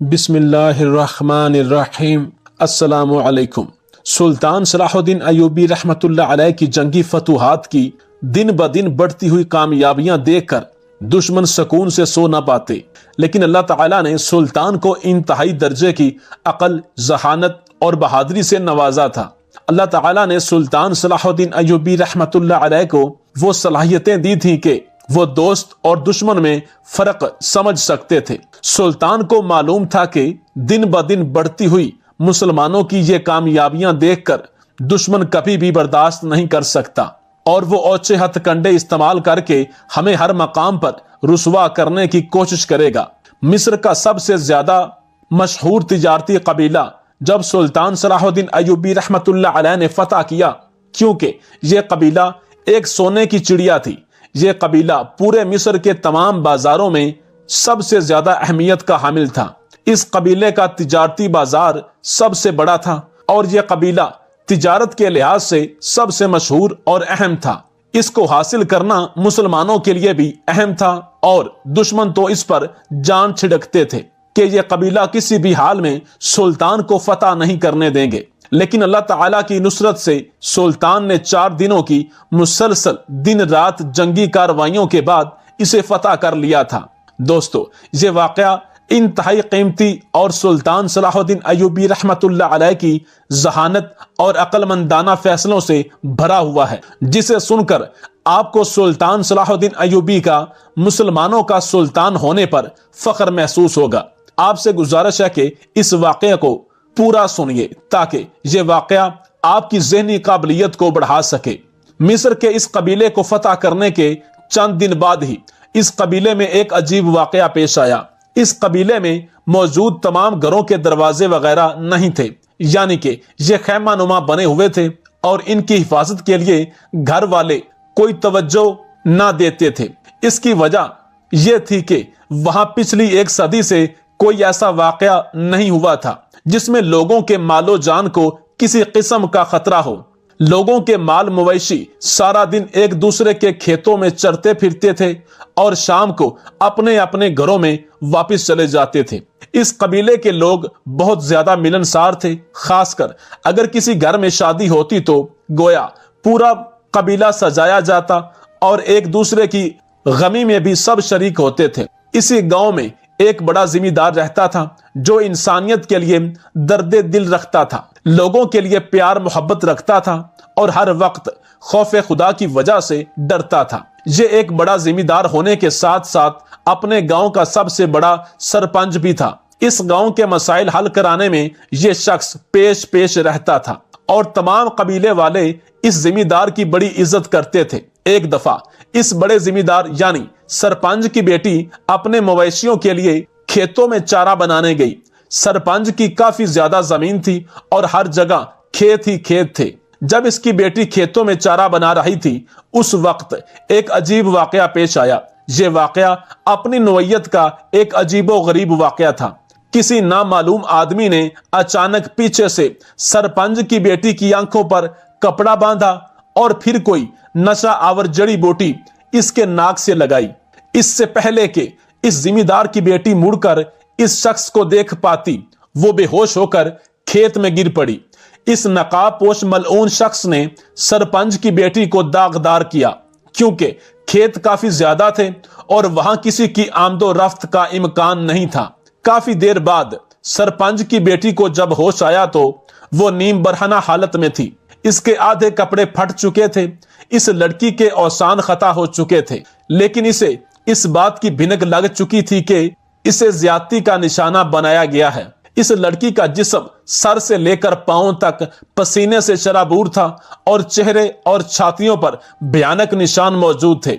بسم اللہ الرحمن الرحیم۔ السلام علیکم۔ سلطان صلاح الدین ایوبی رحمۃ اللہ علیہ کی جنگی فتوحات کی دن بدن بڑھتی ہوئی کامیابیاں دیکھ کر دشمن سکون سے سو نہ پاتے، لیکن اللہ تعالیٰ نے سلطان کو انتہائی درجے کی عقل، ذہانت اور بہادری سے نوازا تھا۔ اللہ تعالیٰ نے سلطان صلاح الدین ایوبی رحمۃ اللہ علیہ کو وہ صلاحیتیں دی تھیں کہ وہ دوست اور دشمن میں فرق سمجھ سکتے تھے۔ سلطان کو معلوم تھا کہ دن بدن بڑھتی ہوئی مسلمانوں کی یہ کامیابیاں دیکھ کر دشمن کبھی بھی برداشت نہیں کر سکتا، اور وہ اوچھے ہتھ کنڈے استعمال کر کے ہمیں ہر مقام پر رسوا کرنے کی کوشش کرے گا۔ مصر کا سب سے زیادہ مشہور تجارتی قبیلہ جب سلطان صلاح الدین ایوبی رحمۃ اللہ علیہ نے فتح کیا، کیونکہ یہ قبیلہ ایک سونے کی چڑیا تھی۔ یہ قبیلہ پورے مصر کے تمام بازاروں میں سب سے زیادہ اہمیت کا حامل تھا۔ اس قبیلے کا تجارتی بازار سب سے بڑا تھا، اور یہ قبیلہ تجارت کے لحاظ سے سب سے مشہور اور اہم تھا۔ اس کو حاصل کرنا مسلمانوں کے لیے بھی اہم تھا، اور دشمن تو اس پر جان چھڑکتے تھے کہ یہ قبیلہ کسی بھی حال میں سلطان کو فتح نہیں کرنے دیں گے۔ لیکن اللہ تعالیٰ کی نصرت سے سلطان نے 4 دنوں کی مسلسل دن رات جنگی کاروائیوں کے بعد اسے فتح کر لیا تھا۔ دوستو، یہ واقعہ انتہائی قیمتی اور سلطان صلاح الدین ایوبی رحمۃ اللہ علیہ کی ذہانت اور عقل مندانہ فیصلوں سے بھرا ہوا ہے، جسے سن کر آپ کو سلطان صلاح الدین ایوبی کا مسلمانوں کا سلطان ہونے پر فخر محسوس ہوگا۔ آپ سے گزارش ہے کہ اس واقعے کو پورا سنیے تاکہ یہ واقعہ آپ کی ذہنی قابلیت کو بڑھا سکے۔ مصر کے اس قبیلے کو فتح کرنے کے چند دن بعد ہی اس قبیلے میں ایک عجیب واقعہ پیش آیا۔ اس قبیلے میں موجود تمام گھروں کے دروازے وغیرہ نہیں تھے، یعنی کہ یہ خیمہ نما بنے ہوئے تھے، اور ان کی حفاظت کے لیے گھر والے کوئی توجہ نہ دیتے تھے۔ اس کی وجہ یہ تھی کہ وہاں پچھلی 1 صدی سے کوئی ایسا واقعہ نہیں ہوا تھا جس میں لوگوں کے مال و جان کو کسی قسم کا خطرہ ہو۔ لوگوں کے مال مویشی سارا دن ایک دوسرے کے کھیتوں میں چرتے پھرتے تھے، اور شام کو اپنے اپنے گھروں میں واپس چلے جاتے تھے۔ اس قبیلے کے لوگ بہت زیادہ ملنسار تھے، خاص کر اگر کسی گھر میں شادی ہوتی تو گویا پورا قبیلہ سجایا جاتا، اور ایک دوسرے کی غمی میں بھی سب شریک ہوتے تھے۔ اسی گاؤں میں ایک بڑا ذمہ دار رہتا تھا جو انسانیت کے لیے درد دل رکھتا تھا، لوگوں کے لیے پیار محبت رکھتا تھا، اور ہر وقت خوف خدا کی وجہ سے ڈرتا تھا۔ یہ ایک بڑا ذمہ دار ہونے کے ساتھ ساتھ اپنے گاؤں کا سب سے بڑا سرپنچ بھی تھا۔ اس گاؤں کے مسائل حل کرانے میں یہ شخص پیش رہتا تھا، اور تمام قبیلے والے اس ذمہ دار کی بڑی عزت کرتے تھے۔ ایک دفعہ اس بڑے ذمہ دار یعنی سرپنچ کی بیٹی اپنے مویشیوں کے لیے کھیتوں میں چارہ بنانے گئی۔ سرپنچ کی کافی زیادہ زمین تھی، اور ہر جگہ کھیت ہی کھیت تھے۔ جب اس کی بیٹی کھیتوں میں چارہ بنا رہی تھی، اس وقت ایک عجیب واقعہ پیش آیا۔ یہ واقعہ اپنی نوعیت کا ایک عجیب و غریب واقعہ تھا۔ کسی نامعلوم آدمی نے اچانک پیچھے سے سرپنچ کی بیٹی کی آنکھوں پر کپڑا باندھا، اور پھر کوئی نشہ آور جڑی بوٹی اس کے ناک سے لگائی۔ اس سے پہلے کہ اس ذمہ دار کی بیٹی مڑ کر اس شخص کو دیکھ پاتی، وہ بے ہوش ہو کر کھیت میں گر پڑی۔ اس نقاب پوش ملعون شخص نے سرپنچ کی بیٹی کو داغدار کیا، کیونکہ کھیت کافی زیادہ تھے اور وہاں کسی کی آمد و رفت کا امکان نہیں تھا۔ کافی دیر بعد سرپنچ کی بیٹی کو جب ہوش آیا تو وہ نیم برہنہ حالت میں تھی۔ اس کے آدھے کپڑے پھٹ چکے تھے۔ اس لڑکی کے اوسان خطا ہو چکے تھے، لیکن اسے اس بات کی بھنک لگ چکی تھی کہ اسے زیادتی کا نشانہ بنایا گیا ہے۔ اس لڑکی کا جسم سر سے لے کر پاؤں تک پسینے سے شرابور تھا، اور چہرے اور چھاتیوں پر بھیانک نشان موجود تھے۔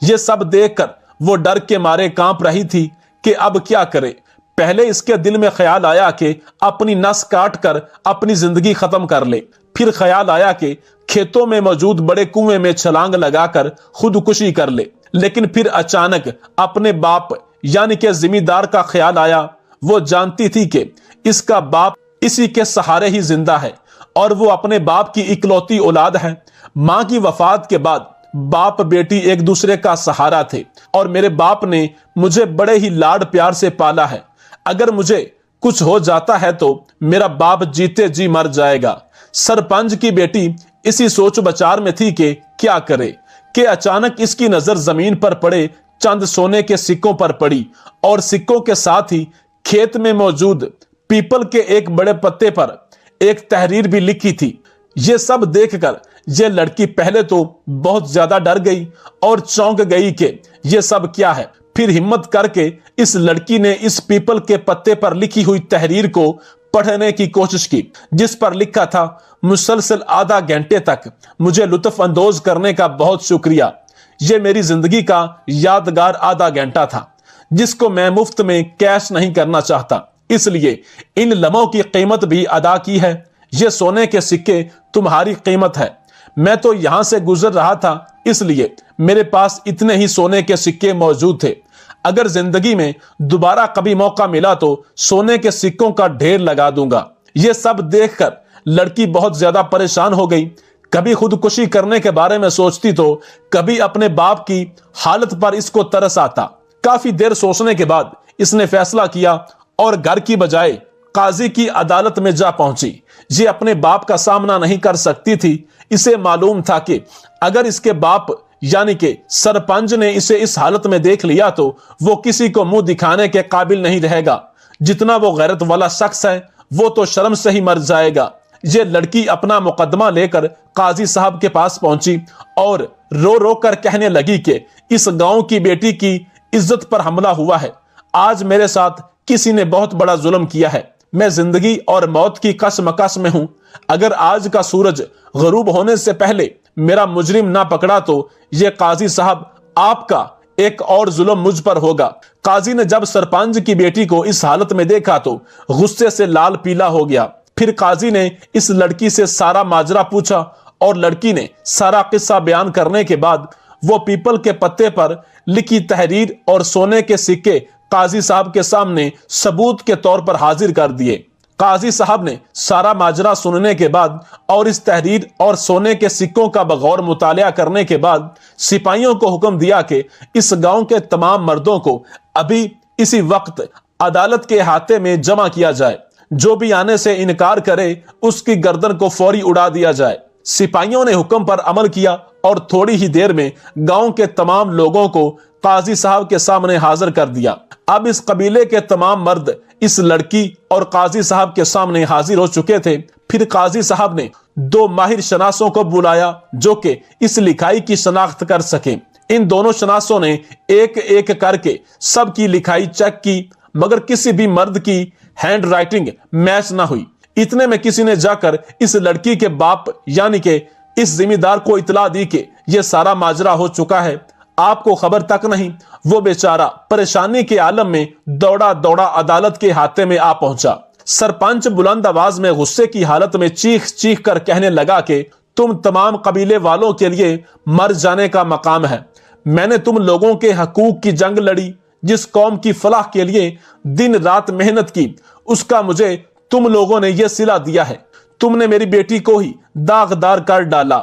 یہ سب دیکھ کر وہ ڈر کے مارے کانپ رہی تھی کہ اب کیا کرے۔ پہلے اس کے دل میں خیال آیا کہ اپنی نس کاٹ کر اپنی زندگی ختم کر لے۔ پھر خیال آیا کہ کھیتوں میں موجود بڑے کنویں میں چھلانگ لگا کر خودکشی کر لے۔ لیکن پھر اچانک اپنے باپ یعنی کہ ذمہ دار کا خیال آیا۔ وہ جانتی تھی کہ اس کا باپ اسی کے سہارے ہی زندہ ہے، اور وہ اپنے باپ کی اکلوتی اولاد ہے۔ ماں کی وفات کے بعد باپ بیٹی ایک دوسرے کا سہارا تھے، اور میرے باپ نے مجھے بڑے ہی لاڈ پیار سے پالا ہے۔ اگر مجھے कुछ हो जाता है तो मेरा बाप जीते जी मर जाएगा। सरपंच की बेटी इसी सोच विचार में थी कि क्या करे कि अचानक इसकी नजर जमीन पर पड़े चंद सोने के सिक्कों पर पड़ी और सिक्कों के साथ ही खेत में मौजूद पीपल के एक बड़े पत्ते पर एक तहरीर भी लिखी थी। ये सब देखकर ये लड़की पहले तो बहुत ज्यादा डर गई और चौंक गई कि ये सब क्या है। फिर हिम्मत करके इस लड़की ने इस पीपल के पत्ते पर लिखी हुई तहरीर को पढ़ने की कोशिश की, जिस पर लिखा था, मुसलसल आधा घंटे तक मुझे लुत्फ अंदोज करने का बहुत शुक्रिया। ये मेरी जिंदगी का यादगार आधा घंटा था जिसको मैं मुफ्त में कैश नहीं करना चाहता, इसलिए इन लम्हों की कीमत भी अदा की है। ये सोने के सिक्के तुम्हारी कीमत है। मैं तो यहां से गुजर रहा था इसलिए मेरे पास इतने ही सोने के सिक्के मौजूद थे। अगर जिंदगी में दोबारा कभी मौका मिला तो सोने के सिक्कों का ढेर लगा दूंगा। यह सब देखकर लड़की बहुत ज्यादा परेशान हो गई। कभी खुदकुशी करने के बारे में सोचती तो कभी अपने बाप की हालत पर इसको तरस आता। काफी देर सोचने के बाद इसने फैसला किया और घर की बजाय काजी की अदालत में जा पहुंची। ये अपने बाप का सामना नहीं कर सकती थी। इसे मालूम था कि अगर इसके बाप यानी कि सरपंच ने इसे इस हालत में देख लिया तो वो किसी को मुंह दिखाने के काबिल नहीं रहेगा। जितना वो गैरत वाला शख्स है वो तो शर्म से ही मर जाएगा। ये लड़की अपना मुकदमा लेकर काजी साहब के पास पहुंची और रो रो कर कहने लगी कि इस गांव की बेटी की इज्जत पर हमला हुआ है। आज मेरे साथ किसी ने बहुत बड़ा जुल्म किया है। मैं जिंदगी और मौत की कशमकश में हूं। अगर आज का सूरज गरूब होने से पहले मेरा मुजरिम ना पकड़ा तो ये काजी साहब आपका एक और जुल्म मुझ पर होगा। काजी ने जब सरपंच की बेटी को इस हालत में देखा तो गुस्से से लाल पीला हो गया। फिर काजी ने इस लड़की से सारा माजरा पूछा और लड़की ने सारा किस्सा बयान करने के बाद वो पीपल के पत्ते पर लिखी तहरीर और सोने के सिक्के काजी साहब के सामने सबूत के तौर पर हाजिर कर दिए। काजी साहब ने सारा माजरा सुनने के बाद और इस तहरीर और सोने के सिक्कों का बगौर मुतालिया करने के बाद सिपाहियों को हुक्म दिया कि इस गांव के तमाम मर्दों को अभी इसी वक्त अदालत के हाथे में जमा किया जाए। जो भी आने से इनकार करे उसकी गर्दन को फौरी उड़ा दिया जाए। सिपाहियों ने हुक्म पर अमल किया और थोड़ी ही देर में गांव के तमाम लोगों को काजी साहब के सामने हाजिर कर दिया। अब इस कबीले के तमाम मर्द इस लड़की और काजी साहब के सामने हाजिर हो चुके थे। फिर काजी साहब ने दो माहिर शनासों को बुलाया जो कि इस लिखाई की शनाख्त कर सके। इन दोनों शनासों ने एक एक करके सबकी लिखाई चेक की मगर किसी भी मर्द की हैंड राइटिंग मैच ना हुई। इतने में किसी ने जाकर इस लड़की के बाप यानी कि इस जिम्मेदार को इतला दी कि यह सारा माजरा हो चुका है, आपको खबर तक नहीं। वो बेचारा परेशानी के आलम में दौड़ा दौड़ा अदालत के हाथे में आ पहुंचा। सरपंच बुलंद आवाज में गुस्से की हालत में चीख चीख कर कहने लगा कि तुम तमाम कबीले वालों के लिए मर जाने का मकाम है। मैंने तुम लोगों के हकूक की जंग लड़ी, जिस कौम की फलाह के लिए दिन रात मेहनत की, उसका मुझे तुम लोगों ने यह सिला दिया है। तुमने मेरी बेटी को ही दागदार कर डाला।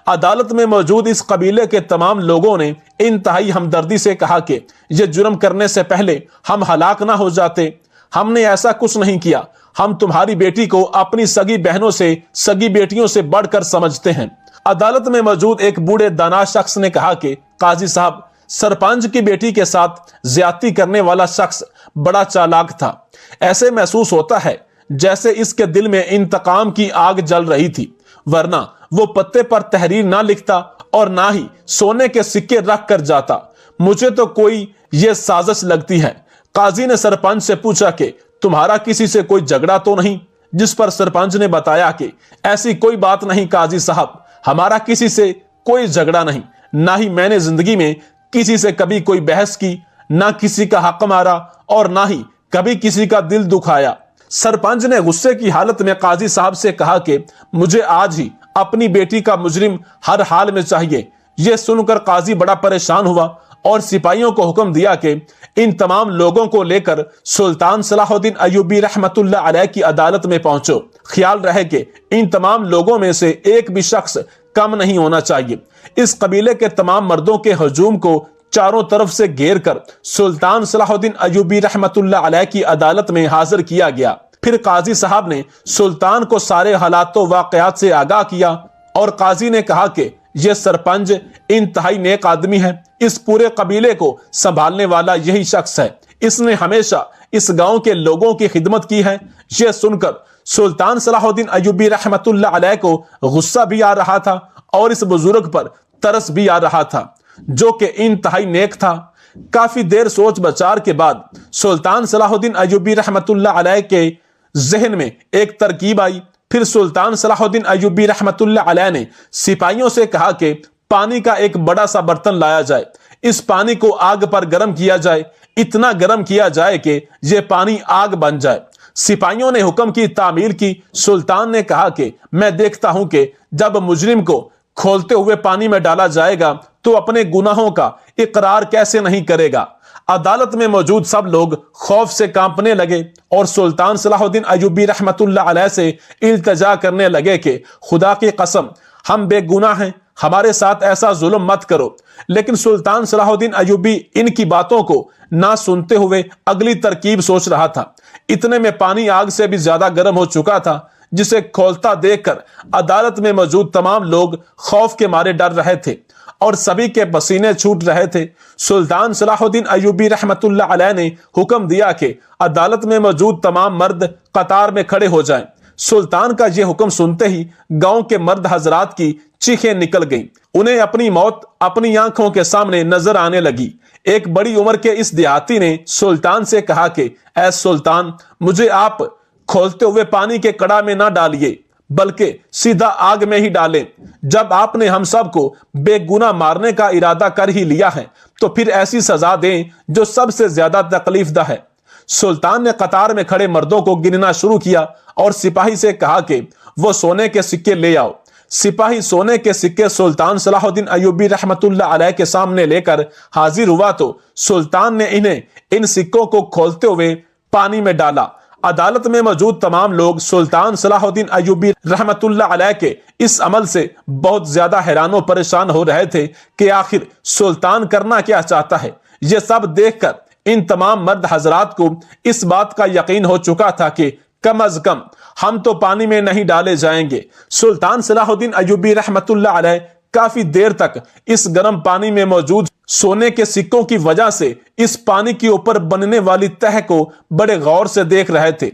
अदालत में मौजूद इस कबीले के तमाम लोगों ने इंतहाई हमदर्दी से कहा कि यह जुर्म करने से पहले हम हलाक ना हो जाते। हमने ऐसा कुछ नहीं किया। हम तुम्हारी बेटी को अपनी सगी बहनों से, सगी बेटियों से बढ़कर समझते हैं। अदालत में मौजूद एक बूढ़े दाना शख्स ने कहा कि काजी साहब, सरपंच की बेटी के साथ ज्यादती करने वाला शख्स बड़ा चालाक था। ऐसे महसूस होता है जैसे इसके दिल में इंतकाम की आग जल रही थी, वरना वो पत्ते पर तहरीर ना लिखता और ना ही सोने के सिक्के रख कर जाता। मुझे तो कोई ये साजिश लगती है। काजी ने सरपंच से पूछा कि तुम्हारा किसी से कोई झगड़ा तो नहीं, जिस पर सरपंच ने बताया कि ऐसी कोई बात नहीं काजी साहब, हमारा किसी से कोई झगड़ा नहीं, ना ही मैंने जिंदगी में किसी से कभी कोई बहस की, ना किसी का हक मारा और ना ही कभी किसी का दिल दुखाया। सरपंच ने गुस्से की हालत में काजी साहब से कहा कि मुझे आज ही अपनी बेटी का मुजरिम हर हाल में चाहिए। यह सुनकर काजी बड़ा परेशान हुआ और सिपाहियों को हुक्म दिया कि इन तमाम लोगों को लेकर सुल्तान सलाहुद्दीन अय्यूबी रहमतुल्लाह अलैह की अदालत में पहुंचो। ख्याल रहे कि इन तमाम लोगों में से एक भी शख्स कम नहीं होना चाहिए। इस कबीले के तमाम मर्दों के हजूम को चारों तरफ से घेर कर सुल्तान सलाहुद्दीन अय्यूबी रहमतुल्लाह अलैह की अदालत में हाजिर किया गया। फिर काजी साहब ने सुल्तान को सारे हालात व वाक़यात से आगाह किया और काजी ने कहा कि यह सरपंच इंतहाई नेक आदमी है, इस पूरे कबीले को संभालने वाला यही शख्स है, इसने हमेशा इस गांव के लोगों की खिदमत की है। यह सुनकर सुल्तान सलाहुद्दीन अय्यूबी रहमतुल्लाह अलैह को गुस्सा भी आ रहा था और इस बुजुर्ग पर तरस भी आ रहा था जो कि इंतहाई नेक था। काफी देर सोच विचार के बाद सुल्तान सलाहुद्दीन अय्यूबी रहमतुल्लाह अलैह के जहन में एक तरकीब आई। फिर सुल्तान सलाहुद्दीन अय्यूबी रहमतुल्लाह अलैह ने सिपाहियों से कहा कि पानी का एक बड़ा सा बर्तन लाया जाए, इस पानी को आग पर गर्म किया जाए, इतना गर्म किया जाए कि यह पानी आग बन जाए। सिपाहियों ने हुक्म की तामील की। सुल्तान ने कहा कि मैं देखता हूं कि जब मुजरिम को खोलते हुए पानी में डाला जाएगा तो अपने गुनाहों का इकरार कैसे नहीं करेगा। अदालत में मौजूद सब लोग खौफ से कांपने लगे और सुल्तान सलाहुद्दीन अय्यूबी रहमतुल्लाह अलैह से इल्तिजा करने लगे कि खुदा की कसम हम बेगुनाह हैं, हमारे साथ ऐसा जुल्म मत करो। लेकिन सुल्तान सलाहुद्दीन अय्यूबी इनकी बातों को ना सुनते हुए अगली तरकीब सोच रहा था। इतने में पानी आग से भी ज्यादा गर्म हो चुका था, जिसे खोलता देखकर अदालत में मौजूद तमाम लोग खौफ के मारे डर रहे थे और सभी के पसीने छूट रहे थे। सुल्तान सलाहुद्दीन अय्यूबी रहमतुल्लाह अलैह ने हुक्म दिया कि अदालत में मौजूद तमाम मर्द कतार में खड़े हो जाएं। सुल्तान का यह हुक्म सुनते ही गांव के मर्द हजरात की चीखें निकल गईं। उन्हें अपनी मौत अपनी आंखों के सामने नजर आने लगी। एक बड़ी उम्र के इस देहाती ने सुल्तान से कहा कि ऐ सुल्तान, मुझे आप खोलते हुए पानी के कड़ा में ना डालिए बल्कि सीधा आग में ही डालें। जब आपने हम सब को बेगुनाह मारने का इरादा कर ही लिया है तो फिर ऐसी सजा दें जो सबसे ज्यादा तकलीफदा है। सुल्तान ने कतार में खड़े मर्दों को गिनना शुरू किया और सिपाही से कहा कि वो सोने के सिक्के ले आओ। सिपाही सोने के सिक्के सुल्तान सलाहुद्दीन अय्यूबी रहमतुल्लाह अलैह के सामने लेकर हाजिर हुआ तो सुल्तान ने इन्हें इन सिक्कों को खोलते हुए पानी में डाला। अदालत में मौजूद तमाम लोग सुल्तान सलाहुद्दीन अय्यूबी रहमतुल्लाह अलैह के इस अमल से बहुत ज्यादा हैरान और परेशान हो रहे थे कि आखिर सुल्तान करना क्या चाहता है। यह सब देखकर इन तमाम मर्द हजरात को इस बात का यकीन हो चुका था कि कम अज कम हम तो पानी में नहीं डाले जाएंगे। सुल्तान सलाहुद्दीन अय्यूबी रहमतुल्लाह अलैह काफी देर तक इस गर्म पानी में मौजूद सोने के सिक्कों की वजह से इस पानी के ऊपर बनने वाली तह को बड़े गौर से देख रहे थे।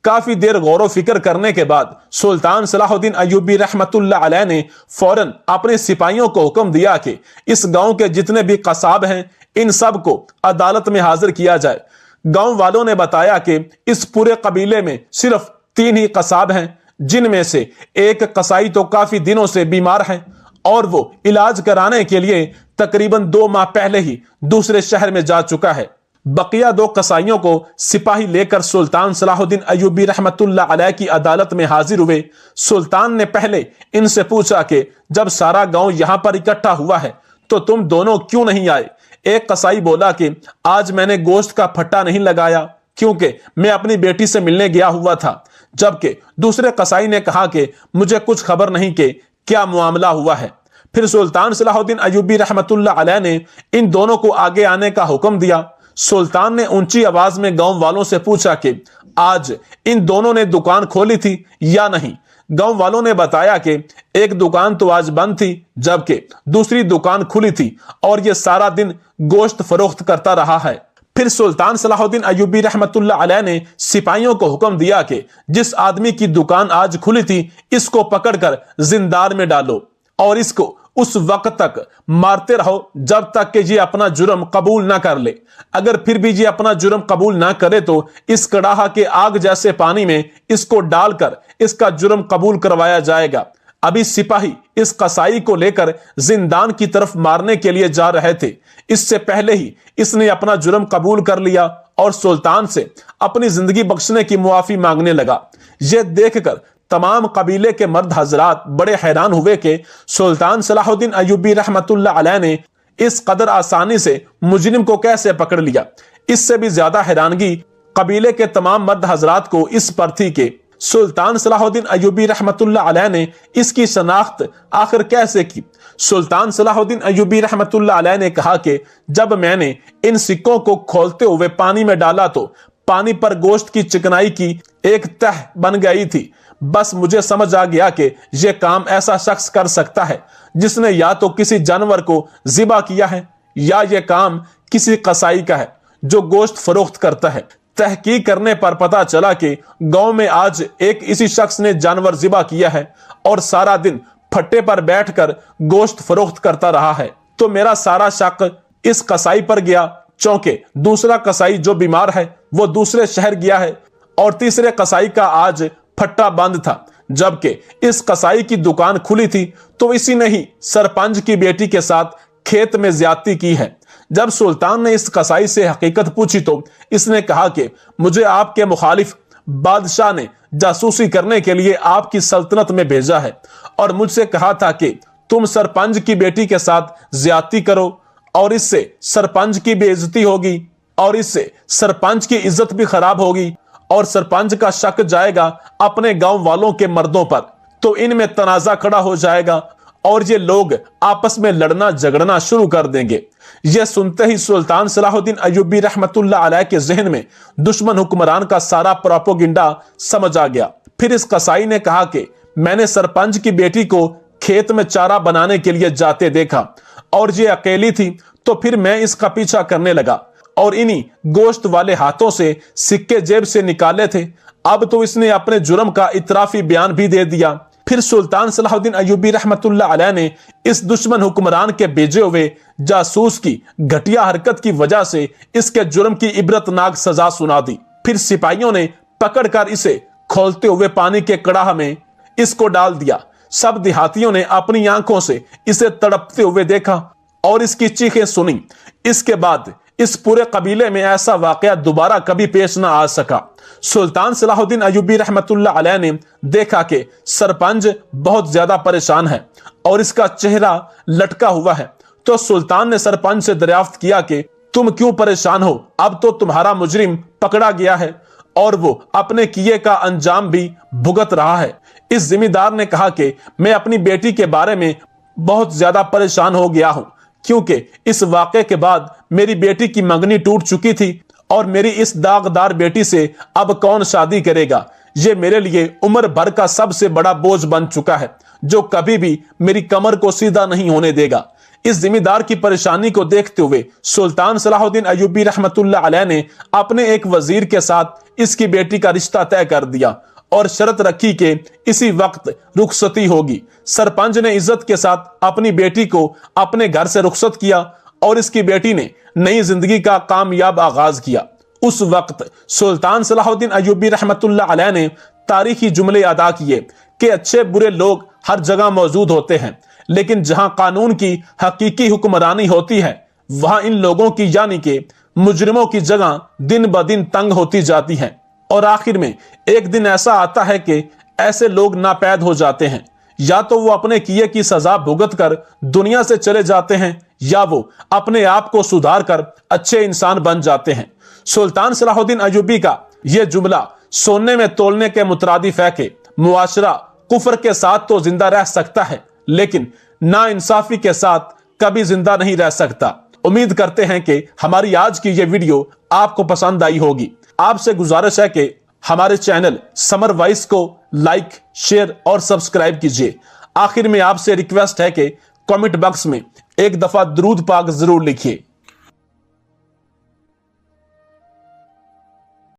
काफी देर गौर फिक्र करने के बाद सुल्तान सलाहुद्दीन अय्यूबी रहमतुल्लाह अलैह ने फौरन अपने सिपाहियों को हुक्म दिया कि इस गांव के जितने भी कसाब हैं इन सब को अदालत में हाजिर किया जाए। गांव वालों ने बताया कि इस पूरे कबीले में सिर्फ 3 ही कसाब हैं, जिनमें से एक कसाई तो काफी दिनों से बीमार है और वो इलाज कराने के लिए तकरीबन 2 माह पहले ही दूसरे शहर में जा चुका है। बकिया 2 कसाईयों को सिपाही लेकर सुल्तान सलाहुद्दीन अय्यूबी रहमतुल्लाह अलैह की अदालत में हाजिर हुए। सुल्तान ने पहले इनसे पूछा कि जब सारा गांव यहां पर इकट्ठा हुआ है तो तुम दोनों क्यों नहीं आए। एक कसाई बोला कि आज मैंने गोश्त का फट्टा नहीं लगाया क्योंकि मैं अपनी बेटी से मिलने गया हुआ था। जबकि दूसरे कसाई ने कहा कि मुझे कुछ खबर नहीं कि क्या मामला हुआ है। फिर सुल्तान सलाहुद्दीन अय्यूबी रहमतुल्लाह अलैह ने इन दोनों को आगे आने का हुक्म दिया। सुल्तान ने ऊंची आवाज में गांव वालों से पूछा कि आज इन दोनों ने दुकान खोली थी या नहीं। गांव वालों ने बताया कि एक दुकान तो आज बंद थी जबकि दूसरी दुकान खुली थी और यह सारा दिन गोश्त फरोख्त करता रहा है। फिर सुल्तान सलाहुद्दीन अय्यूबी रहमतुल्लाह अलैह ने सिपाहियों को हुक्म दिया कि जिस आदमी की दुकान आज खुली थी इसको पकड़कर जिंदार में डालो और इसको उस वक्त तक मारते रहो जब तक कि ये अपना जुर्म कबूल ना कर ले। अगर फिर भी ये अपना जुर्म कबूल ना करे तो इस कड़ाहा के आग जैसे पानी में इसको डालकर इसका जुर्म कबूल करवाया जाएगा। अभी सिपाही इस कसाई को लेकर जिंदान की तरफ मारने के लिए जा रहे थे। इससे पहले ही इसने अपना जुर्म कबूल कर लिया और सुल्तान से अपनी जिंदगी बख्शने की मुआफी मांगने लगा। यह देखकर तमाम कबीले के मर्द हजरात बड़े हैरान हुए कि सुल्तान सलाहुद्दीन अय्यूबी रहमतुल्लाह अलैह ने इस कदर आसानी से मुजरिम को कैसे पकड़ लिया। इससे भी ज्यादा हैरानगी कबीले के तमाम मर्द हजरात को इस पर थी कि सुल्तान सलाहुद्दीन अय्यूबी रहमतुल्लाह अलैह ने इसकी शनाख्त आखिर कैसे की। सुल्तान सलाहुद्दीन अय्यूबी रहमतुल्लाह अलैह ने कहा कि जब मैंने इन सिक्कों को खोलते हुए पानी में डाला तो पानी पर गोश्त की चिकनाई की एक तह बन गई थी। बस मुझे समझ आ गया कि यह काम ऐसा शख्स कर सकता है जिसने या तो किसी जानवर को ज़िबा किया है या यह काम किसी कसाई का है जो गोश्त फरोख्त करता है। तहकीक करने पर पता चला कि गांव में आज एक इसी शख्स ने जानवर ज़िबा किया है और सारा दिन फट्टे पर बैठकर गोश्त फरोख्त करता रहा है। तो मेरा सारा शक इस कसाई पर गया, चूंकि दूसरा कसाई जो बीमार है वो दूसरे शहर गया है और तीसरे कसाई का आज फट्टा बंद था, जबकि इस कसाई की दुकान खुली थी तो इसी ने ही सरपंच की बेटी के साथ खेत में ज्यादती की है। जब सुल्तान ने इस कसाई से हकीकत पूछी तो इसने कहा कि मुझे आपके मुखालिफ बादशाह ने जासूसी करने के लिए आपकी सल्तनत में भेजा है और मुझसे कहा था कि तुम सरपंच की बेटी के साथ ज्यादती करो और इससे सरपंच की बेइज्जती होगी और इससे सरपंच की इज्जत भी खराब होगी और सरपंच का शक जाएगा अपने गांव वालों के मर्दों पर, तो इनमें तनाजा खड़ा हो जाएगा और ये लोग आपस में लड़ना झगड़ना शुरू कर देंगे। यह सुनते ही सुल्तान सलाहुद्दीन अय्यूबी रहमतुल्लाह अलैह के जहन में दुश्मन हुक्मरान का सारा प्रोपोगंडा समझ आ गया। फिर इस कसाई ने कहा कि मैंने सरपंच की बेटी को खेत में चारा बनाने के लिए जाते देखा और ये अकेली थी, तो फिर मैं इसका पीछा करने लगा और इन्हीं गोश्त वाले हाथों से सिक्के जेब से निकाले थे। अब तो इसने अपने जुर्म का इतराफी बयान भी दे दिया। फिर सुल्तान सलाहुद्दीन अय्यूबी रहमतुल्लाह अलैह ने इस दुश्मन हुक्मरान के भेजे हुए जासूस की घटिया हरकत की वजह से इसके जुर्म की इबरतनाक सजा सुना दी। फिर सिपाहियों ने पकड़कर इसे खोलते हुए पानी के कड़ाह में इसको डाल दिया। सब देहातियों ने अपनी आंखों से इसे तड़पते हुए देखा और इसकी चीखें सुनी। इसके बाद इस पूरे कबीले में ऐसा वाकया दोबारा कभी पेश ना आ सका। सुल्तान सलाहुद्दीन अय्यूबी रहमतुल्लाह अलैह ने देखा कि सरपंच बहुत ज्यादा परेशान है और इसका चेहरा लटका हुआ है, तो सुल्तान ने सरपंच से दरियाफ्त किया कि तुम क्यों परेशान हो, अब तो तुम्हारा मुजरिम पकड़ा गया है और वो अपने किए का अंजाम भी भुगत रहा है। इस जिम्मेदार ने कहा कि मैं अपनी बेटी के बारे में बहुत ज्यादा परेशान हो गया हूं, क्योंकि इस वाक़े के बाद मेरी बेटी की मंगनी टूट चुकी थी और मेरी इस दागदार बेटी से अब कौन शादी करेगा। ये मेरे लिए उम्र भर का सबसे बड़ा बोझ बन चुका है जो कभी भी मेरी कमर को सीधा नहीं होने देगा। इस जिम्मेदार की परेशानी को देखते हुए सुल्तान सलाहुद्दीन अय्यूबी रहमतुल्लाह अलैह ने अपने एक वजीर के साथ इसकी बेटी का रिश्ता तय कर दिया और शर्त रखी कि इसी वक्त रुखसती होगी। सरपंच ने इज्जत के साथ अपनी बेटी को अपने घर से रुखसत किया और इसकी बेटी ने नई जिंदगी का कामयाब आगाज किया। उस वक्त सुल्तान सलाहुद्दीन अय्यूबी रहमतुल्लाह अलैह ने तारीखी जुमले अदा किए कि अच्छे बुरे लोग हर जगह मौजूद होते हैं, लेकिन जहां कानून की हकीकी हुक्मरानी होती है वहां इन लोगों की यानी कि मुजरिमों की जगह दिन ब दिन तंग होती जाती है और आखिर में एक दिन ऐसा आता है कि ऐसे लोग नापैद हो जाते हैं। या तो वो अपने किए की सजा भुगत कर दुनिया से चले जाते हैं या वो अपने आप को सुधार कर अच्छे इंसान बन जाते हैं। सुल्तान सलाहुद्दीन अय्यूबी का यह जुमला सोने में तोलने के मुतरादिफ है कि मुआशरा कुफर के साथ तो जिंदा रह सकता है लेकिन ना इंसाफी के साथ कभी जिंदा नहीं रह सकता। उम्मीद करते हैं कि हमारी आज की यह वीडियो आपको पसंद आई होगी। आपसे गुजारिश है कि हमारे चैनल समर वॉइस को लाइक, शेयर और सब्सक्राइब कीजिए। आखिर में आपसे रिक्वेस्ट है कि कमेंट बॉक्स में एक दफा दुरूद पाक जरूर लिखिए।